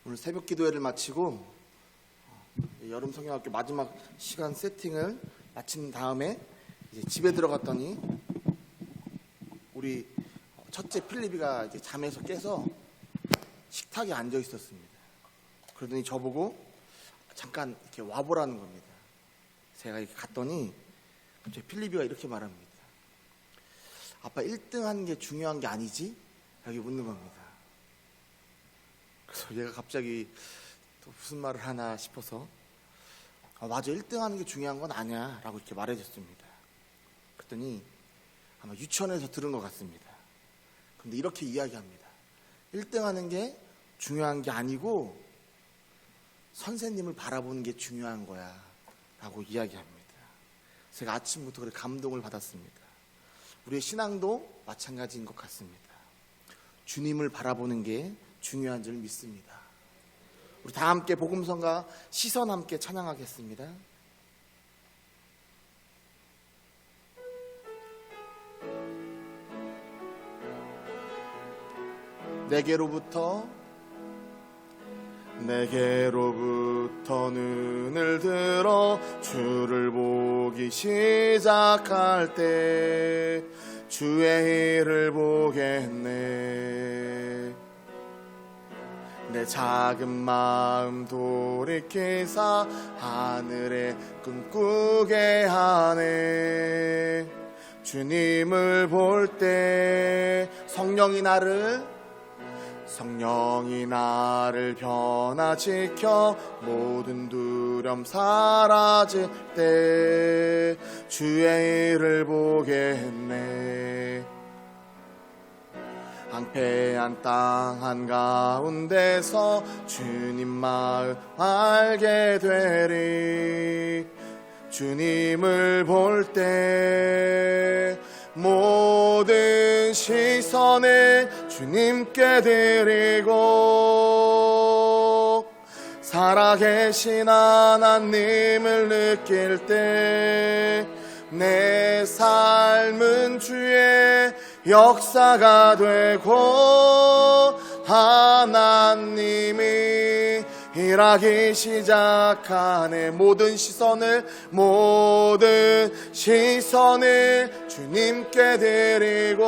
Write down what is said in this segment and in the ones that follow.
오늘 새벽 기도회를 마치고 여름 성경학교 마지막 시간 세팅을 마친 다음에 이제 집에 들어갔더니 우리 첫째 필립이가 이제 잠에서 깨서 식탁에 앉아 있었습니다. 그러더니 저보고 잠깐 이렇게 와보라는 겁니다. 제가 이렇게 갔더니 갑자기 필립이가 이렇게 말합니다. 아빠 1등 하는 게 중요한 게 아니지? 이렇게 묻는 겁니다. 그래서 얘가 갑자기 또 무슨 말을 하나 싶어서 맞아, 1등 하는 게 중요한 건 아니야 라고 이렇게 말해줬습니다. 그랬더니 아마 유치원에서 들은 것 같습니다. 근데 이렇게 이야기합니다. 1등 하는 게 중요한 게 아니고 선생님을 바라보는 게 중요한 거야 라고 이야기합니다. 제가 아침부터 그렇게 감동을 받았습니다. 우리의 신앙도 마찬가지인 것 같습니다. 주님을 바라보는 게 중요한 줄 믿습니다. 우리 다 함께 복음성가 시선 함께 찬양하겠습니다. 내게로부터 눈을 들어 주를 보기 시작할 때 주의 일을 보겠네. 내 작은 마음 돌이키사 하늘에 꿈꾸게 하네. 주님을 볼 때 성령이 나를 변화시켜 모든 두려움 사라질 때 주의 일을 보겠네. 황폐한 땅 한가운데서 주님 마음 알게 되리. 주님을 볼 때 모든 시선을 주님께 드리고 살아계신 하나님을 느낄 때 내 삶은 주의 역사가 되고 하나님이 일하기 시작하네. 모든 시선을 주님께 드리고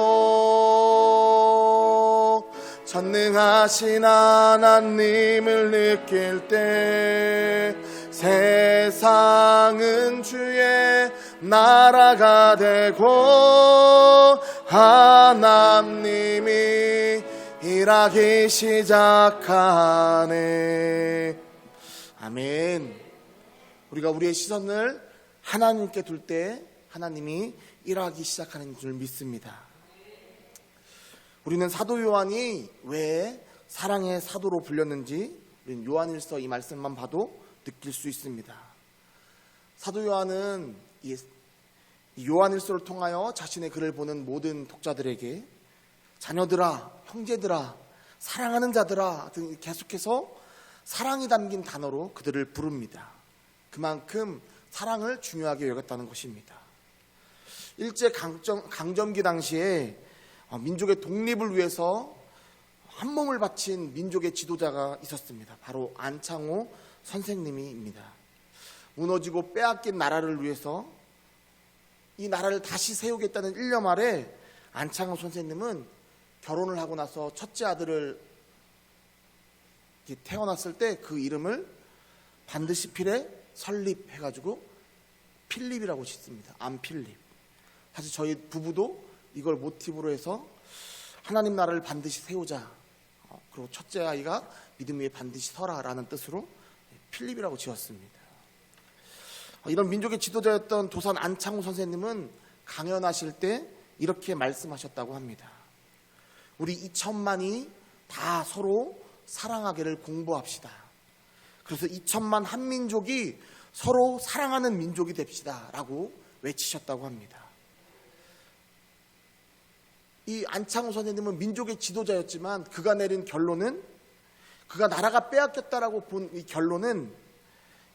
전능하신 하나님을 느낄 때 세상은 주의 나라가 되고 하나님이 일하기 시작하네. 아멘. 우리가 우리의 시선을 하나님께 둘 때 하나님이 일하기 시작하는 줄 믿습니다. 우리는 사도 요한이 왜 사랑의 사도로 불렸는지 우리는 요한일서 이 말씀만 봐도 느낄 수 있습니다. 사도 요한은 이 요한일서를 통하여 자신의 글을 보는 모든 독자들에게 자녀들아, 형제들아, 사랑하는 자들아 등 계속해서 사랑이 담긴 단어로 그들을 부릅니다. 그만큼 사랑을 중요하게 여겼다는 것입니다. 일제 강점기 당시에 민족의 독립을 위해서 한 몸을 바친 민족의 지도자가 있었습니다. 바로 안창호 선생님입니다. 무너지고 빼앗긴 나라를 위해서 이 나라를 다시 세우겠다는 일념 아래 안창호 선생님은 결혼을 하고 나서 첫째 아들을 태어났을 때 그 이름을 반드시 필에 설립해가지고 필립이라고 짓습니다. 안필립. 사실 저희 부부도 이걸 모티브로 해서 하나님 나라를 반드시 세우자. 그리고 첫째 아이가 믿음 위에 반드시 서라라는 뜻으로 필립이라고 지었습니다. 이런 민족의 지도자였던 도산 안창호 선생님은 강연하실 때 이렇게 말씀하셨다고 합니다. 우리 2천만이 다 서로 사랑하기를 공부합시다. 그래서 2천만 한민족이 서로 사랑하는 민족이 됩시다 라고 외치셨다고 합니다. 이 안창호 선생님은 민족의 지도자였지만 그가 내린 결론은, 그가 나라가 빼앗겼다라고 본 이 결론은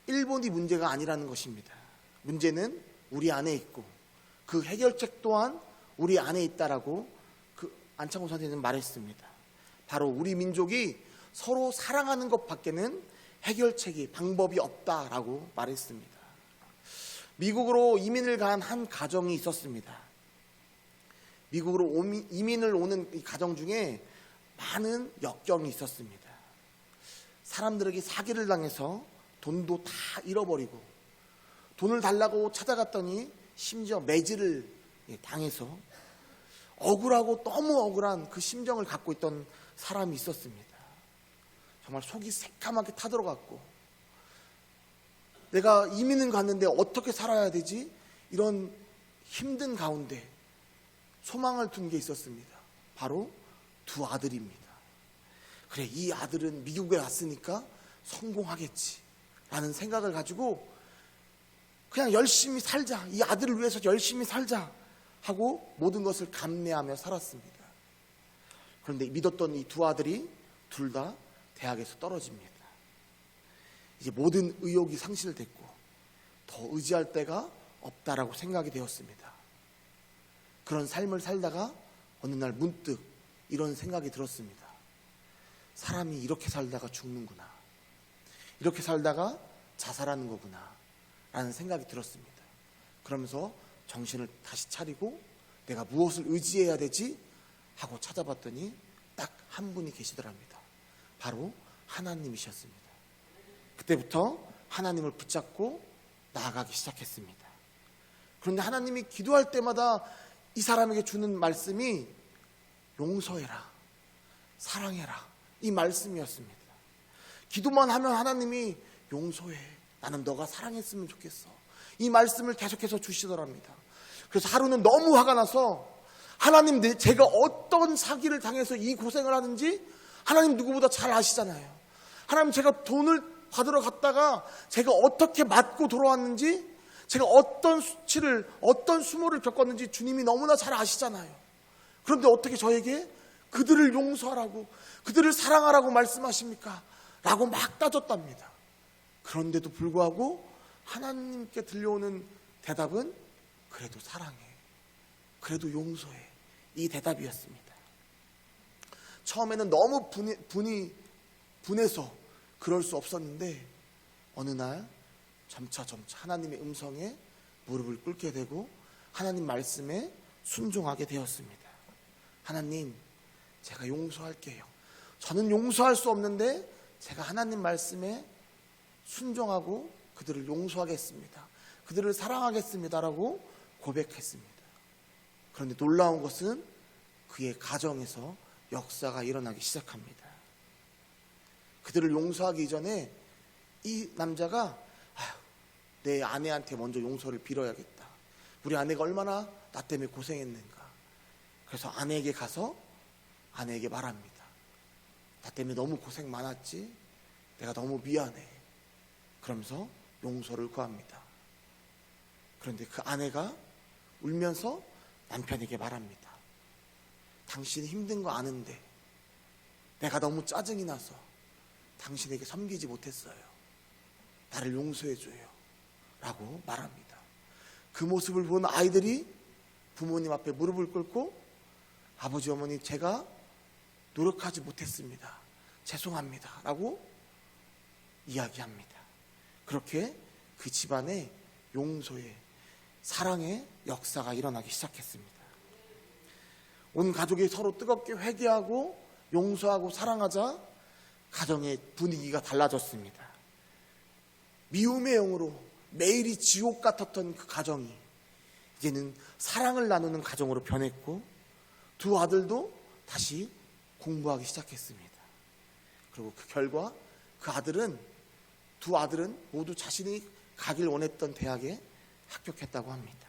일본이 문제가 아니라는 것입니다. 문제는 우리 안에 있고 그 해결책 또한 우리 안에 있다라고 그 안창호 선생님은 말했습니다. 바로 우리 민족이 서로 사랑하는 것밖에는 해결책이 방법이 없다라고 말했습니다. 미국으로 이민을 간 한 가정이 있었습니다. 미국으로 이민을 오는 이 가정 중에 많은 역경이 있었습니다. 사람들에게 사기를 당해서 돈도 다 잃어버리고, 돈을 달라고 찾아갔더니 심지어 매질을 당해서 억울하고 너무 억울한 그 심정을 갖고 있던 사람이 있었습니다. 정말 속이 새까맣게 타들어갔고, 내가 이민은 갔는데 어떻게 살아야 되지? 이런 힘든 가운데 소망을 둔 게 있었습니다. 바로 두 아들입니다. 그래, 이 아들은 미국에 왔으니까 성공하겠지 라는 생각을 가지고 그냥 열심히 살자, 이 아들을 위해서 열심히 살자 하고 모든 것을 감내하며 살았습니다. 그런데 믿었던 이 두 아들이 둘 다 대학에서 떨어집니다. 이제 모든 의욕이 상실됐고 더 의지할 데가 없다라고 생각이 되었습니다. 그런 삶을 살다가 어느 날 문득 이런 생각이 들었습니다. 사람이 이렇게 살다가 죽는구나, 이렇게 살다가 자살하는 거구나 라는 생각이 들었습니다. 그러면서 정신을 다시 차리고 내가 무엇을 의지해야 되지 하고 찾아봤더니 딱 한 분이 계시더랍니다. 바로 하나님이셨습니다. 그때부터 하나님을 붙잡고 나아가기 시작했습니다. 그런데 하나님이 기도할 때마다 이 사람에게 주는 말씀이 용서해라, 사랑해라, 이 말씀이었습니다. 기도만 하면 하나님이 용서해, 나는 너가 사랑했으면 좋겠어, 이 말씀을 계속해서 주시더랍니다. 그래서 하루는 너무 화가 나서 하나님, 제가 어떤 사기를 당해서 이 고생을 하는지 하나님 누구보다 잘 아시잖아요. 하나님, 제가 돈을 받으러 갔다가 제가 어떻게 맞고 돌아왔는지, 제가 어떤 수치를, 어떤 수모를 겪었는지 주님이 너무나 잘 아시잖아요. 그런데 어떻게 저에게 그들을 용서하라고, 그들을 사랑하라고 말씀하십니까? 라고 막 따졌답니다. 그런데도 불구하고 하나님께 들려오는 대답은 그래도 사랑해, 그래도 용서해, 이 대답이었습니다. 처음에는 너무 분해서 그럴 수 없었는데 어느 날 점차 하나님의 음성에 무릎을 꿇게 되고 하나님 말씀에 순종하게 되었습니다. 하나님, 제가 용서할게요. 저는 용서할 수 없는데 제가 하나님 말씀에 순종하고 그들을 용서하겠습니다, 그들을 사랑하겠습니다라고 고백했습니다. 그런데 놀라운 것은 그의 가정에서 역사가 일어나기 시작합니다. 그들을 용서하기 이전에 이 남자가 내 아내한테 먼저 용서를 빌어야겠다, 우리 아내가 얼마나 나 때문에 고생했는가. 그래서 아내에게 가서 아내에게 말합니다. 나 때문에 너무 고생 많았지, 내가 너무 미안해. 그러면서 용서를 구합니다. 그런데 그 아내가 울면서 남편에게 말합니다. 당신이 힘든 거 아는데 내가 너무 짜증이 나서 당신에게 섬기지 못했어요. 나를 용서해줘요 라고 말합니다. 그 모습을 본 아이들이 부모님 앞에 무릎을 꿇고 아버지 어머니, 제가 노력하지 못했습니다, 죄송합니다 라고 이야기합니다. 그렇게 그 집안에 용서의, 사랑의 역사가 일어나기 시작했습니다. 온 가족이 서로 뜨겁게 회개하고 용서하고 사랑하자 가정의 분위기가 달라졌습니다. 미움의 영으로 매일이 지옥 같았던 그 가정이 이제는 사랑을 나누는 가정으로 변했고 두 아들도 다시 공부하기 시작했습니다. 그리고 그 결과 두 아들은 모두 자신이 가길 원했던 대학에 합격했다고 합니다.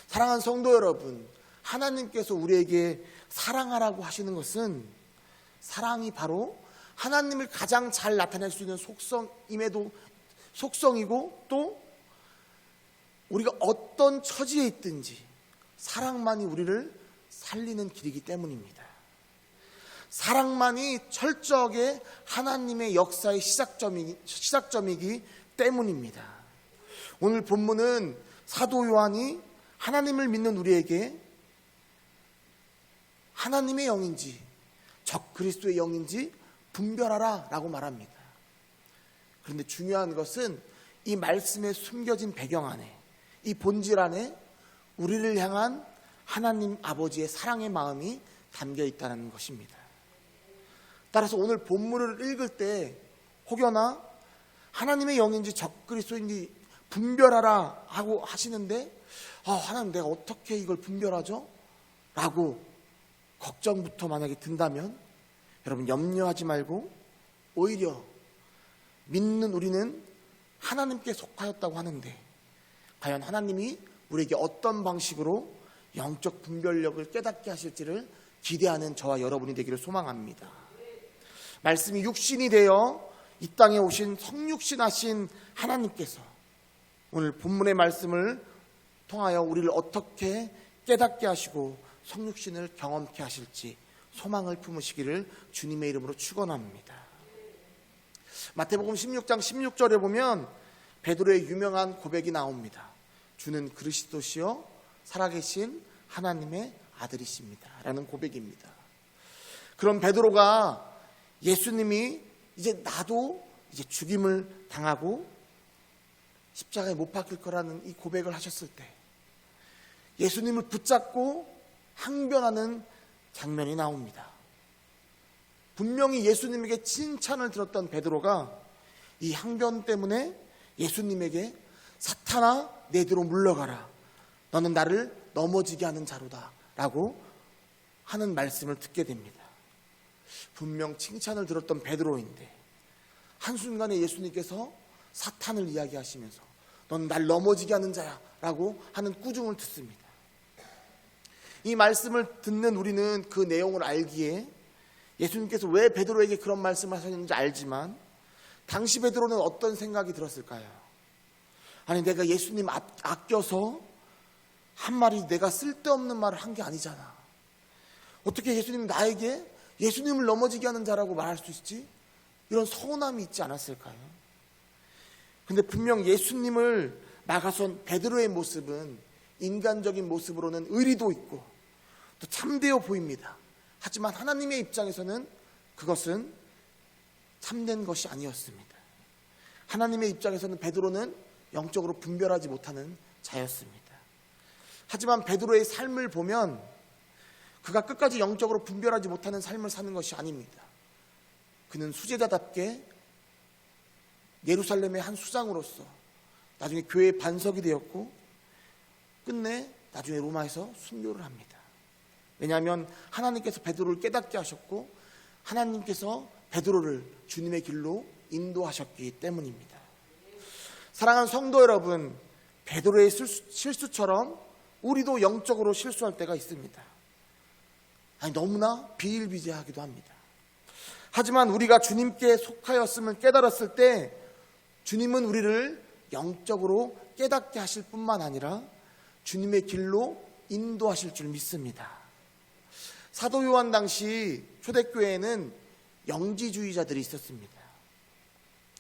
사랑하는 성도 여러분, 하나님께서 우리에게 사랑하라고 하시는 것은 사랑이 바로 하나님을 가장 잘 나타낼 수 있는 속성이고 또 우리가 어떤 처지에 있든지 사랑만이 우리를 살리는 길이기 때문입니다. 사랑만이 철저하게 하나님의 역사의 시작점이기 때문입니다. 오늘 본문은 사도 요한이 하나님을 믿는 우리에게 하나님의 영인지 적 그리스도의 영인지 분별하라 라고 말합니다. 그런데 중요한 것은 이 말씀에 숨겨진 배경 안에, 이 본질 안에 우리를 향한 하나님 아버지의 사랑의 마음이 담겨 있다는 것입니다. 따라서 오늘 본문을 읽을 때 혹여나 하나님의 영인지 적그리스도인지 분별하라 하고 하시는데 하나님 내가 어떻게 이걸 분별하죠? 라고 걱정부터 만약에 든다면 여러분 염려하지 말고 오히려 믿는 우리는 하나님께 속하였다고 하는데 과연 하나님이 우리에게 어떤 방식으로 영적 분별력을 깨닫게 하실지를 기대하는 저와 여러분이 되기를 소망합니다. 말씀이 육신이 되어 이 땅에 오신 성육신 하신 하나님께서 오늘 본문의 말씀을 통하여 우리를 어떻게 깨닫게 하시고 성육신을 경험케 하실지 소망을 품으시기를 주님의 이름으로 축원합니다. 마태복음 16장 16절에 보면 베드로의 유명한 고백이 나옵니다. 주는 그리스도시요 살아계신 하나님의 아들이십니다 라는 고백입니다. 그럼 베드로가 예수님이 이제 나도 이제 죽임을 당하고 십자가에 못 박힐 거라는 이 고백을 하셨을 때 예수님을 붙잡고 항변하는 장면이 나옵니다. 분명히 예수님에게 칭찬을 들었던 베드로가 이 항변 때문에 예수님에게 사탄아 내 뒤로 물러가라 너는 나를 넘어지게 하는 자로다 라고 하는 말씀을 듣게 됩니다. 분명 칭찬을 들었던 베드로인데 한순간에 예수님께서 사탄을 이야기하시면서 넌 날 넘어지게 하는 자야 라고 하는 꾸중을 듣습니다. 이 말씀을 듣는 우리는 그 내용을 알기에 예수님께서 왜 베드로에게 그런 말씀을 하셨는지 알지만 당시 베드로는 어떤 생각이 들었을까요? 아니 내가 예수님 아껴서 한 말이 내가 쓸데없는 말을 한 게 아니잖아. 어떻게 예수님 나에게 예수님을 넘어지게 하는 자라고 말할 수 있지? 이런 서운함이 있지 않았을까요? 근데 분명 예수님을 나가선 베드로의 모습은 인간적인 모습으로는 의리도 있고 또 참되어 보입니다. 하지만 하나님의 입장에서는 그것은 참된 것이 아니었습니다. 하나님의 입장에서는 베드로는 영적으로 분별하지 못하는 자였습니다. 하지만 베드로의 삶을 보면 그가 끝까지 영적으로 분별하지 못하는 삶을 사는 것이 아닙니다. 그는 수제자답게 예루살렘의 한 수장으로서 나중에 교회의 반석이 되었고 끝내 나중에 로마에서 순교를 합니다. 왜냐하면 하나님께서 베드로를 깨닫게 하셨고 하나님께서 베드로를 주님의 길로 인도하셨기 때문입니다. 사랑하는 성도 여러분, 베드로의 실수처럼 우리도 영적으로 실수할 때가 있습니다. 너무나 비일비재하기도 합니다. 하지만 우리가 주님께 속하였음을 깨달았을 때 주님은 우리를 영적으로 깨닫게 하실 뿐만 아니라 주님의 길로 인도하실 줄 믿습니다. 사도 요한 당시 초대교회에는 영지주의자들이 있었습니다.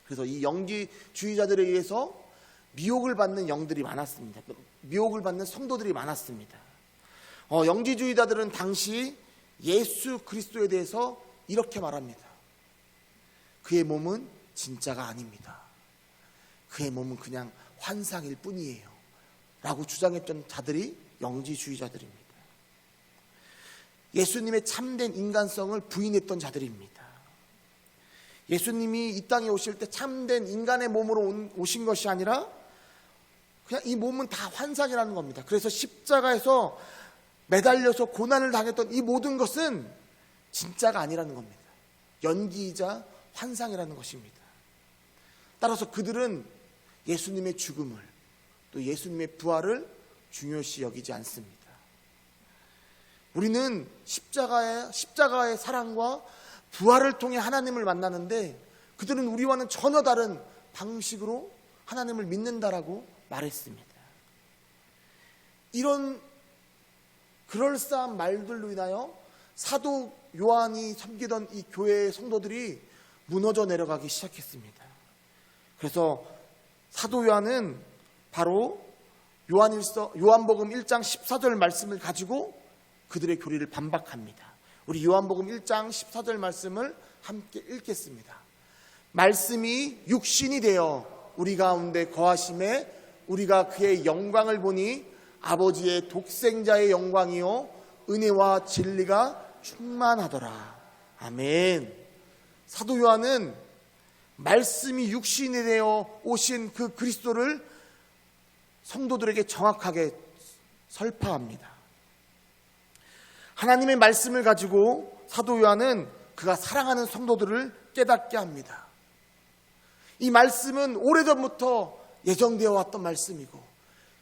그래서 이 영지주의자들에 의해서 미혹을 받는 영들이 많았습니다. 미혹을 받는 성도들이 많았습니다. 영지주의자들은 당시 예수 그리스도에 대해서 이렇게 말합니다. 그의 몸은 진짜가 아닙니다. 그의 몸은 그냥 환상일 뿐이에요 라고 주장했던 자들이 영지주의자들입니다. 예수님의 참된 인간성을 부인했던 자들입니다. 예수님이 이 땅에 오실 때 참된 인간의 몸으로 오신 것이 아니라 그냥 이 몸은 다 환상이라는 겁니다. 그래서 십자가에서 매달려서 고난을 당했던 이 모든 것은 진짜가 아니라는 겁니다. 연기이자 환상이라는 것입니다. 따라서 그들은 예수님의 죽음을 또 예수님의 부활을 중요시 여기지 않습니다. 우리는 십자가의 사랑과 부활을 통해 하나님을 만나는데 그들은 우리와는 전혀 다른 방식으로 하나님을 믿는다라고 말했습니다. 이런 그럴싸한 말들로 인하여 사도 요한이 섬기던 이 교회의 성도들이 무너져 내려가기 시작했습니다. 그래서 사도 요한은 바로 요한복음 1장 14절 말씀을 가지고 그들의 교리를 반박합니다. 우리 요한복음 1장 14절 말씀을 함께 읽겠습니다. 말씀이 육신이 되어 우리 가운데 거하심에 우리가 그의 영광을 보니 아버지의 독생자의 영광이요 은혜와 진리가 충만하더라. 아멘. 사도 요한은 말씀이 육신이 되어 오신 그 그리스도를 성도들에게 정확하게 설파합니다. 하나님의 말씀을 가지고 사도 요한은 그가 사랑하는 성도들을 깨닫게 합니다. 이 말씀은 오래전부터 예정되어 왔던 말씀이고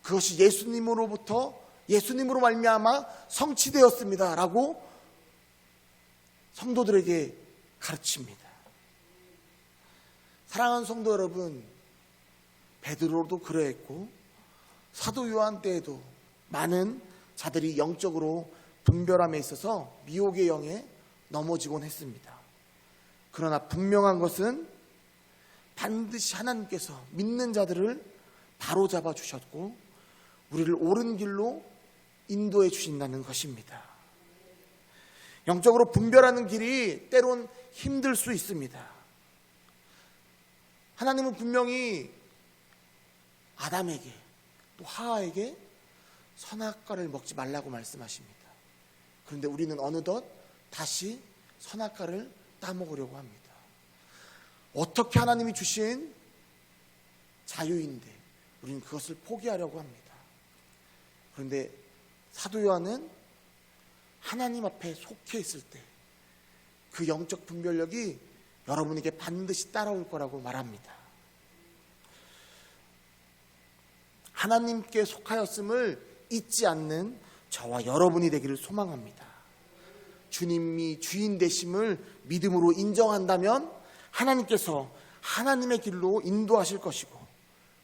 그것이 예수님으로 말미암아 성취되었습니다 라고 성도들에게 가르칩니다. 사랑하는 성도 여러분, 베드로도 그러했고 사도 요한 때에도 많은 자들이 영적으로 분별함에 있어서 미혹의 영에 넘어지곤 했습니다. 그러나 분명한 것은 반드시 하나님께서 믿는 자들을 바로잡아 주셨고 우리를 옳은 길로 인도해 주신다는 것입니다. 영적으로 분별하는 길이 때론 힘들 수 있습니다. 하나님은 분명히 아담에게 또 하와에게 선악과를 먹지 말라고 말씀하십니다. 그런데 우리는 어느덧 다시 선악과를 따먹으려고 합니다. 어떻게 하나님이 주신 자유인데 우리는 그것을 포기하려고 합니다. 그런데 사도 요한은 하나님 앞에 속해 있을 때 그 영적 분별력이 여러분에게 반드시 따라올 거라고 말합니다. 하나님께 속하였음을 잊지 않는 저와 여러분이 되기를 소망합니다. 주님이 주인 되심을 믿음으로 인정한다면 하나님께서 하나님의 길로 인도하실 것이고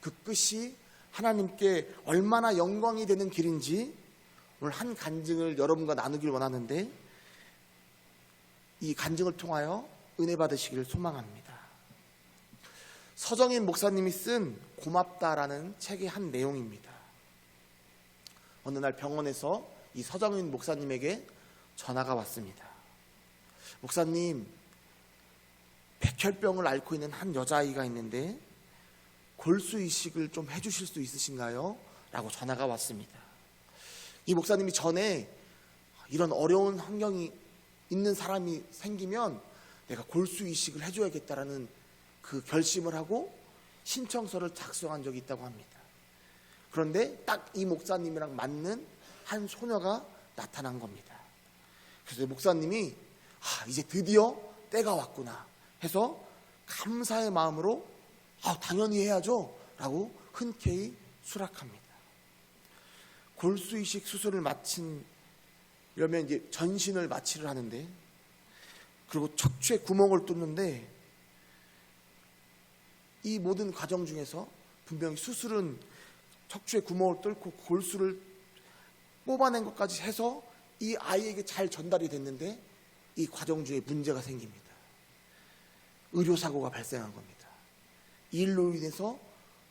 그 끝이 하나님께 얼마나 영광이 되는 길인지 오늘 한 간증을 여러분과 나누길 원하는데 이 간증을 통하여 은혜 받으시기를 소망합니다. 서정인 목사님이 쓴 고맙다라는 책의 한 내용입니다. 어느 날 병원에서 이 서정인 목사님에게 전화가 왔습니다. 목사님, 백혈병을 앓고 있는 한 여자아이가 있는데 골수 이식을 좀 해주실 수 있으신가요? 라고 전화가 왔습니다. 이 목사님이 전에 이런 어려운 환경이 있는 사람이 생기면 내가 골수 이식을 해줘야겠다라는 그 결심을 하고 신청서를 작성한 적이 있다고 합니다. 그런데 딱 이 목사님이랑 맞는 한 소녀가 나타난 겁니다. 그래서 목사님이 이제 드디어 때가 왔구나 해서 감사의 마음으로 당연히 해야죠 라고 흔쾌히 수락합니다. 골수 이식 수술을 이러면 이제 전신을 마취를 하는데 그리고 척추에 구멍을 뚫는데 이 모든 과정 중에서 분명히 수술은 척추에 구멍을 뚫고 골수를 뽑아낸 것까지 해서 이 아이에게 잘 전달이 됐는데 이 과정 중에 문제가 생깁니다. 의료사고가 발생한 겁니다. 이 일로 인해서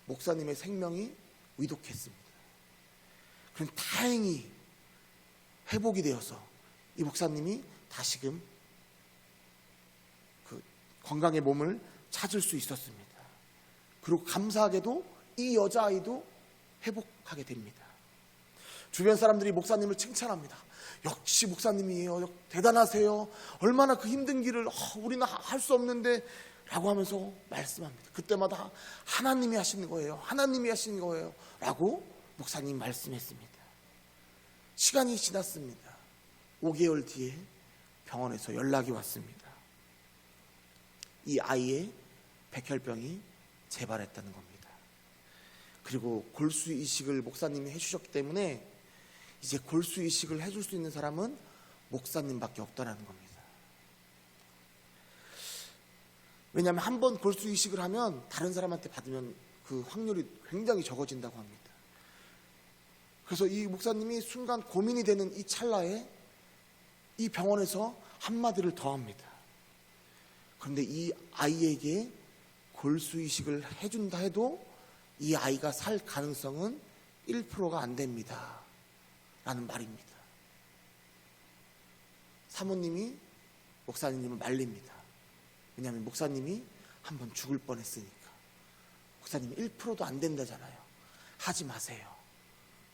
목사님의 생명이 위독했습니다. 그럼 다행히 회복이 되어서 이 목사님이 다시금 그 건강의 몸을 찾을 수 있었습니다. 그리고 감사하게도 이 여자아이도 회복하게 됩니다. 주변 사람들이 목사님을 칭찬합니다. 역시 목사님이에요. 대단하세요. 얼마나 그 힘든 길을 우리는 할 수 없는데 라고 하면서 말씀합니다. 그때마다 하나님이 하시는 거예요. 하나님이 하시는 거예요. 라고 목사님 말씀했습니다. 시간이 지났습니다. 5개월 뒤에 병원에서 연락이 왔습니다. 이 아이의 백혈병이 재발했다는 겁니다. 그리고 골수 이식을 목사님이 해주셨기 때문에 이제 골수 이식을 해줄 수 있는 사람은 목사님밖에 없다는 겁니다. 왜냐하면 한 번 골수 이식을 하면 다른 사람한테 받으면 그 확률이 굉장히 적어진다고 합니다. 그래서 이 목사님이 순간 고민이 되는 이 찰나에 이 병원에서 한마디를 더 합니다. 그런데 이 아이에게 골수 이식을 해준다 해도 이 아이가 살 가능성은 1%가 안 됩니다. 라는 말입니다. 사모님이 목사님을 말립니다. 왜냐하면 목사님이 한번 죽을 뻔했으니까. 목사님이 1%도 안 된다잖아요. 하지 마세요.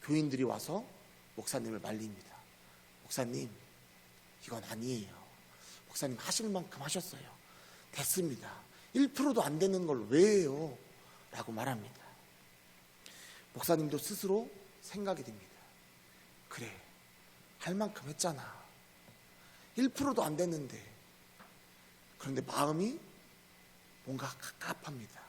교인들이 와서 목사님을 말립니다. 목사님, 이건 아니에요. 목사님 하실 만큼 하셨어요. 됐습니다. 1%도 안 되는 걸 왜 해요? 라고 말합니다. 목사님도 스스로 생각이 듭니다. 그래, 할 만큼 했잖아. 1%도 안 됐는데. 그런데 마음이 뭔가 갑갑합니다.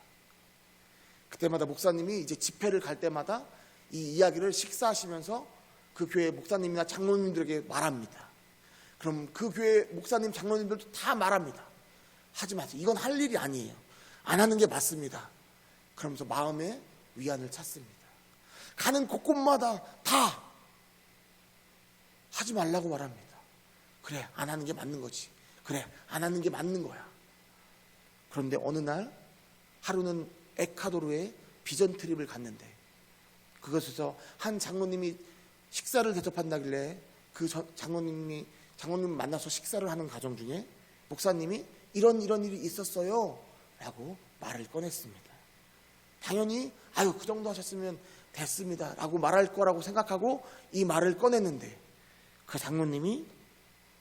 그때마다 목사님이 이제 집회를 갈 때마다 이 이야기를 식사하시면서 그 교회 목사님이나 장로님들에게 말합니다. 그럼 그 교회 목사님, 장로님들도 다 말합니다. 하지 마세요. 이건 할 일이 아니에요. 안 하는 게 맞습니다. 그러면서 마음에 위안을 찾습니다. 가는 곳곳마다 다 하지 말라고 말합니다. 그래, 안 하는 게 맞는 거지. 그래, 안 하는 게 맞는 거야. 그런데 어느 날 하루는 에콰도르에 비전 트립을 갔는데 그것에서 한 장로님이 식사를 대접한다길래 그 장로님을 만나서 식사를 하는 과정 중에 목사님이 이런 일이 있었어요 라고 말을 꺼냈습니다. 당연히 아유, 그 정도 하셨으면 됐습니다 라고 말할 거라고 생각하고 이 말을 꺼냈는데 그 장로님이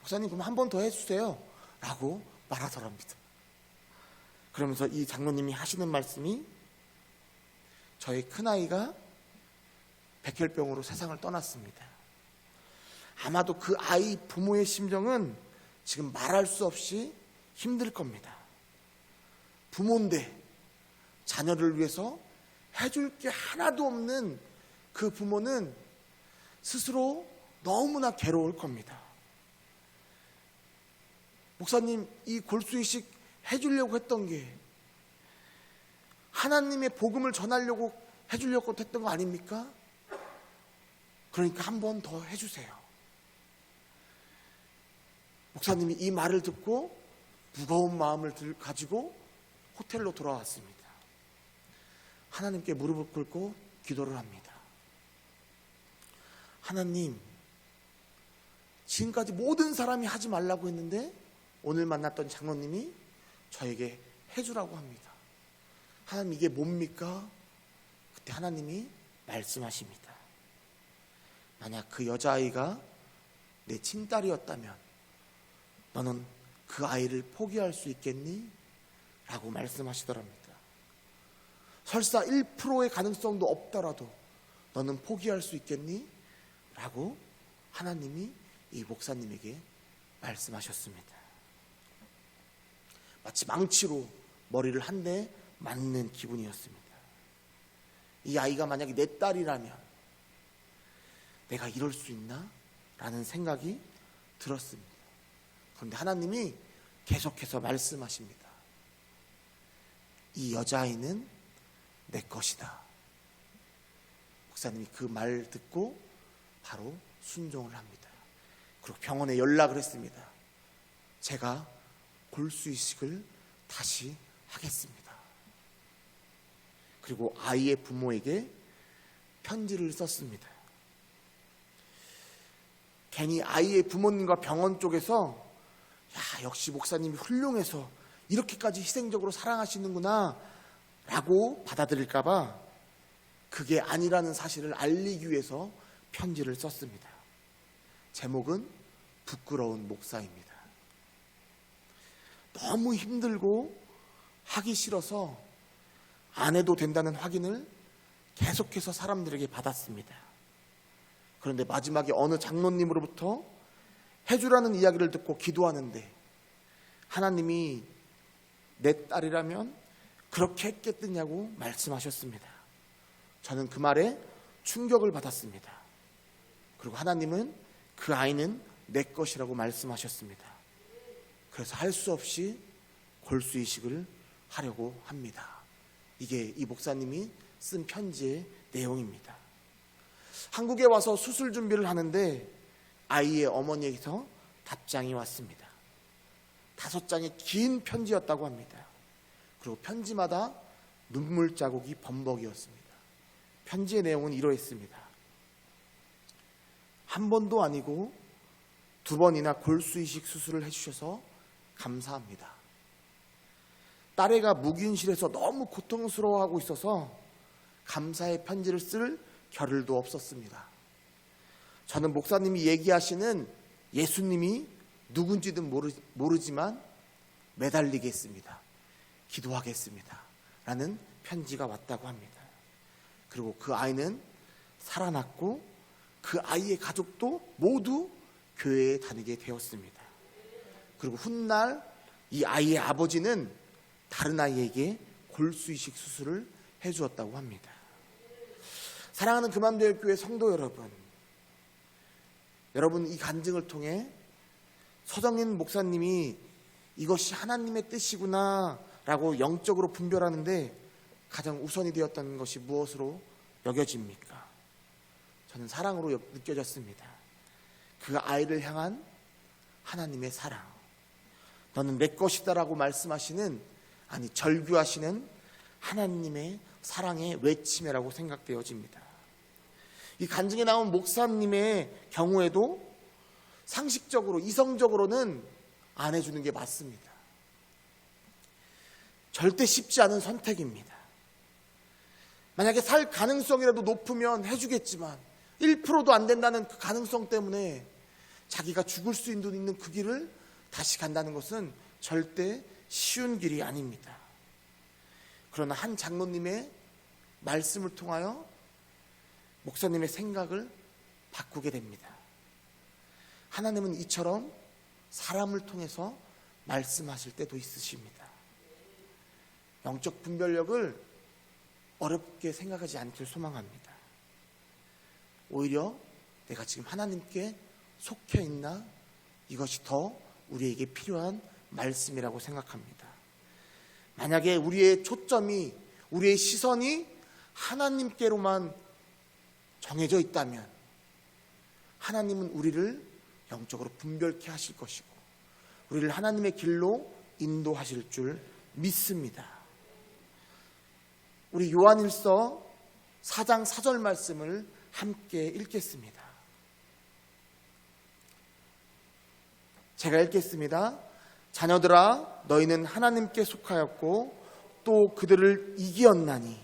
목사님 그럼 한 번 더 해주세요 라고 말하더랍니다. 그러면서 이 장로님이 하시는 말씀이 저희 큰아이가 백혈병으로 세상을 떠났습니다. 아마도 그 아이 부모의 심정은 지금 말할 수 없이 힘들 겁니다. 부모인데 자녀를 위해서 해줄 게 하나도 없는 그 부모는 스스로 너무나 괴로울 겁니다. 목사님, 이 골수이식 해주려고 했던 게 하나님의 복음을 전하려고 해주려고 했던 거 아닙니까? 그러니까 한 번 더 해주세요. 목사님이 이 말을 듣고 무거운 마음을 가지고 호텔로 돌아왔습니다. 하나님께 무릎을 꿇고 기도를 합니다. 하나님, 지금까지 모든 사람이 하지 말라고 했는데 오늘 만났던 장로님이 저에게 해주라고 합니다. 하나님, 이게 뭡니까? 그때 하나님이 말씀하십니다. 만약 그 여자아이가 내 친딸이었다면 너는 그 아이를 포기할 수 있겠니? 라고 말씀하시더랍니다. 설사 1%의 가능성도 없더라도 너는 포기할 수 있겠니? 라고 하나님이 이 목사님에게 말씀하셨습니다. 마치 망치로 머리를 한 대 맞는 기분이었습니다. 이 아이가 만약에 내 딸이라면 내가 이럴 수 있나? 라는 생각이 들었습니다. 그런데 하나님이 계속해서 말씀하십니다. 이 여자아이는 내 것이다. 목사님이 그 말 듣고 바로 순종을 합니다. 그리고 병원에 연락을 했습니다. 제가 골수이식을 다시 하겠습니다. 그리고 아이의 부모에게 편지를 썼습니다. 괜히 아이의 부모님과 병원 쪽에서 역시 목사님이 훌륭해서 이렇게까지 희생적으로 사랑하시는구나 라고 받아들일까봐 그게 아니라는 사실을 알리기 위해서 편지를 썼습니다. 제목은 부끄러운 목사입니다. 너무 힘들고 하기 싫어서 안 해도 된다는 확인을 계속해서 사람들에게 받았습니다. 그런데 마지막에 어느 장로님으로부터 해주라는 이야기를 듣고 기도하는데 하나님이 내 딸이라면 그렇게 했겠느냐고 말씀하셨습니다. 저는 그 말에 충격을 받았습니다. 그리고 하나님은 그 아이는 내 것이라고 말씀하셨습니다. 그래서 할 수 없이 골수이식을 하려고 합니다. 이게 이 목사님이 쓴 편지의 내용입니다. 한국에 와서 수술 준비를 하는데 아이의 어머니에게서 답장이 왔습니다. 5장의 긴 편지였다고 합니다. 그리고 편지마다 눈물 자국이 범벅이었습니다. 편지의 내용은 이러했습니다. 한 번도 아니고 2번이나 골수이식 수술을 해주셔서 감사합니다. 딸애가 묵인실에서 너무 고통스러워하고 있어서 감사의 편지를 쓸 겨를도 없었습니다. 저는 목사님이 얘기하시는 예수님이 누군지는 모르지만 매달리겠습니다. 기도하겠습니다. 라는 편지가 왔다고 합니다. 그리고 그 아이는 살아났고 그 아이의 가족도 모두 교회에 다니게 되었습니다. 그리고 훗날 이 아이의 아버지는 다른 아이에게 골수이식 수술을 해주었다고 합니다. 사랑하는 금암대교회 성도 여러분, 이 간증을 통해 서정인 목사님이 이것이 하나님의 뜻이구나 라고 영적으로 분별하는데 가장 우선이 되었던 것이 무엇으로 여겨집니까? 저는 사랑으로 느껴졌습니다. 그 아이를 향한 하나님의 사랑. 너는 내 것이다 라고 말씀하시는, 아니 절규하시는 하나님의 사랑의 외침이라고 생각되어집니다. 이 간증에 나온 목사님의 경우에도 상식적으로 이성적으로는 안 해주는 게 맞습니다. 절대 쉽지 않은 선택입니다. 만약에 살 가능성이라도 높으면 해주겠지만 1%도 안 된다는 그 가능성 때문에 자기가 죽을 수 있는 그 길을 다시 간다는 것은 절대 쉬운 길이 아닙니다. 그러나 한 장로님의 말씀을 통하여 목사님의 생각을 바꾸게 됩니다. 하나님은 이처럼 사람을 통해서 말씀하실 때도 있으십니다. 영적 분별력을 어렵게 생각하지 않길 소망합니다. 오히려 내가 지금 하나님께 속해 있나? 이것이 더 우리에게 필요한 말씀이라고 생각합니다. 만약에 우리의 초점이, 우리의 시선이 하나님께로만 정해져 있다면 하나님은 우리를 영적으로 분별케 하실 것이고 우리를 하나님의 길로 인도하실 줄 믿습니다. 우리 요한일서 4장 4절 말씀을 함께 읽겠습니다. 제가 읽겠습니다. 자녀들아, 너희는 하나님께 속하였고 또 그들을 이기었나니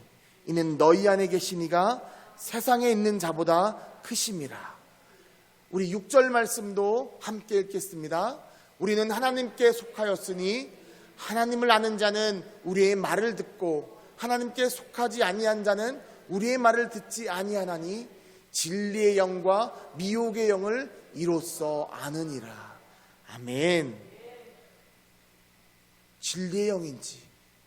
이는 너희 안에 계신 이가 세상에 있는 자보다 크심이라. 우리 6절 말씀도 함께 읽겠습니다. 우리는 하나님께 속하였으니 하나님을 아는 자는 우리의 말을 듣고 하나님께 속하지 아니한 자는 우리의 말을 듣지 아니하나니 진리의 영과 미혹의 영을 이로써 아느니라. 아멘. 진리의 영인지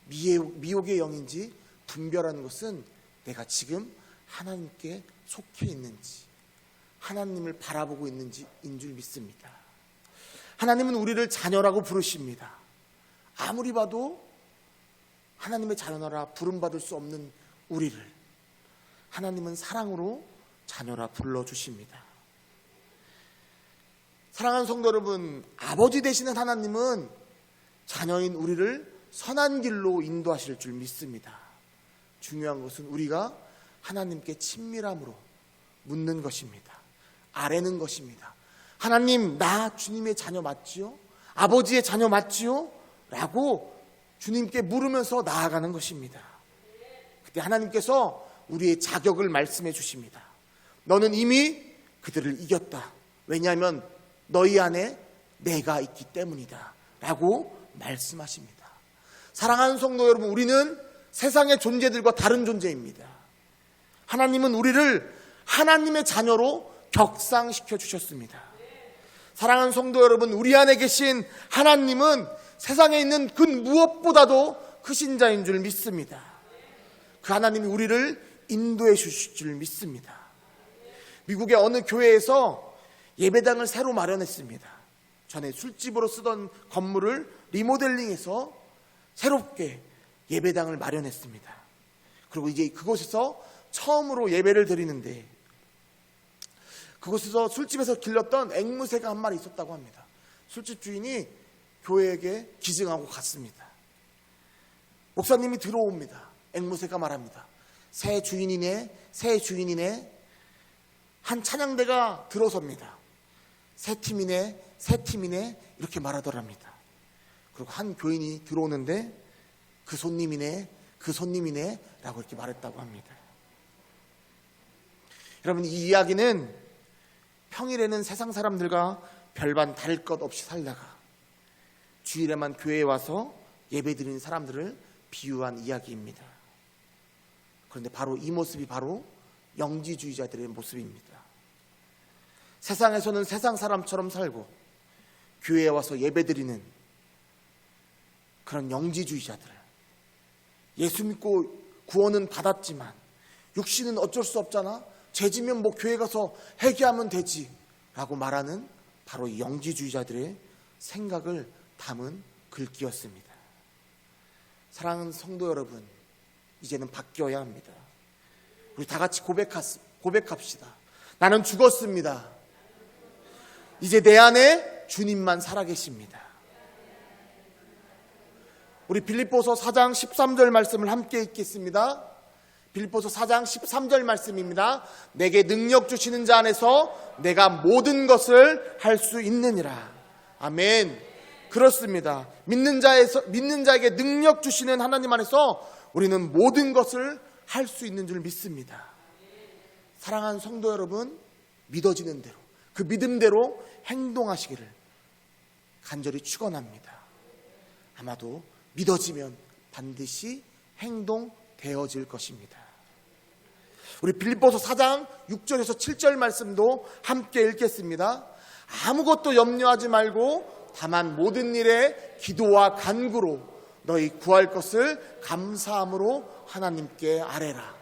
미혹의 영인지 분별하는 것은 내가 지금 하나님께 속해 있는지 하나님을 바라보고 있는지인 줄 믿습니다. 하나님은 우리를 자녀라고 부르십니다. 아무리 봐도 하나님의 자녀라 부름받을 수 없는 우리를 하나님은 사랑으로 자녀라 불러주십니다. 사랑하는 성도 여러분, 아버지 되시는 하나님은 자녀인 우리를 선한 길로 인도하실 줄 믿습니다. 중요한 것은 우리가 하나님께 친밀함으로 묻는 것입니다. 아뢰는 것입니다. 하나님, 나 주님의 자녀 맞지요? 아버지의 자녀 맞지요? 라고 주님께 물으면서 나아가는 것입니다. 그때 하나님께서 우리의 자격을 말씀해 주십니다. 너는 이미 그들을 이겼다. 왜냐하면 너희 안에 내가 있기 때문이다. 라고 말씀하십니다. 사랑하는 성도 여러분, 우리는 세상의 존재들과 다른 존재입니다. 하나님은 우리를 하나님의 자녀로 격상시켜 주셨습니다. 사랑하는 성도 여러분, 우리 안에 계신 하나님은 세상에 있는 그 무엇보다도 크신 자인 줄 믿습니다. 그 하나님이 우리를 인도해 주실 줄 믿습니다. 미국의 어느 교회에서 예배당을 새로 마련했습니다. 전에 술집으로 쓰던 건물을 리모델링해서 새롭게 예배당을 마련했습니다. 그리고 이제 그곳에서 처음으로 예배를 드리는데 그곳에서 술집에서 길렀던 앵무새가 한 마리 있었다고 합니다. 술집 주인이 교회에게 기증하고 갔습니다. 목사님이 들어옵니다. 앵무새가 말합니다. 새 주인이네, 새 주인이네. 한 찬양대가 들어섭니다. 새 팀이네, 새 팀이네. 이렇게 말하더랍니다. 그리고 한 교인이 들어오는데 그 손님이네, 그 손님이네 라고 이렇게 말했다고 합니다. 여러분, 이 이야기는 평일에는 세상 사람들과 별반 다를 것 없이 살다가 주일에만 교회에 와서 예배드리는 사람들을 비유한 이야기입니다. 그런데 바로 이 모습이 바로 영지주의자들의 모습입니다. 세상에서는 세상 사람처럼 살고 교회에 와서 예배드리는 그런 영지주의자들, 예수 믿고 구원은 받았지만 육신은 어쩔 수 없잖아, 죄지면 뭐 교회 가서 회개하면 되지 라고 말하는 바로 이 영지주의자들의 생각을 담은 글귀였습니다. 사랑하는 성도 여러분, 이제는 바뀌어야 합니다. 우리 다 같이 고백합시다. 나는 죽었습니다. 이제 내 안에 주님만 살아계십니다. 우리 빌립보서 4장 13절 말씀을 함께 읽겠습니다. 빌립보서 4장 13절 말씀입니다. 내게 능력 주시는 자 안에서 내가 모든 것을 할 수 있느니라. 아멘. 그렇습니다. 믿는 자에게 능력 주시는 하나님 안에서 우리는 모든 것을 할 수 있는 줄 믿습니다. 사랑하는 성도 여러분, 믿어지는 대로, 그 믿음대로 행동하시기를 간절히 축원합니다. 아마도 믿어지면 반드시 행동되어질 것입니다. 우리 빌립보서 4장 6절에서 7절 말씀도 함께 읽겠습니다. 아무것도 염려하지 말고 다만 모든 일에 기도와 간구로 너희 구할 것을 감사함으로 하나님께 아뢰라.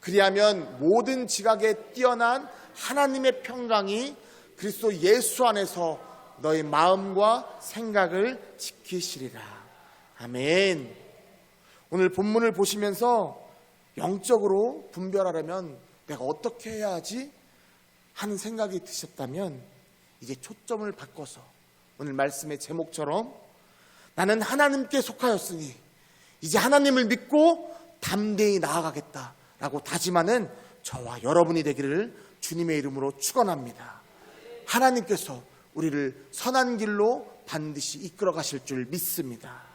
그리하면 모든 지각에 뛰어난 하나님의 평강이 그리스도 예수 안에서 너희 마음과 생각을 지키시리라. 아멘. 오늘 본문을 보시면서 영적으로 분별하려면 내가 어떻게 해야 하지? 하는 생각이 드셨다면 이제 초점을 바꿔서 오늘 말씀의 제목처럼 나는 하나님께 속하였으니 이제 하나님을 믿고 담대히 나아가겠다라고 다짐하는 저와 여러분이 되기를 주님의 이름으로 축원합니다. 하나님께서 우리를 선한 길로 반드시 이끌어 가실 줄 믿습니다.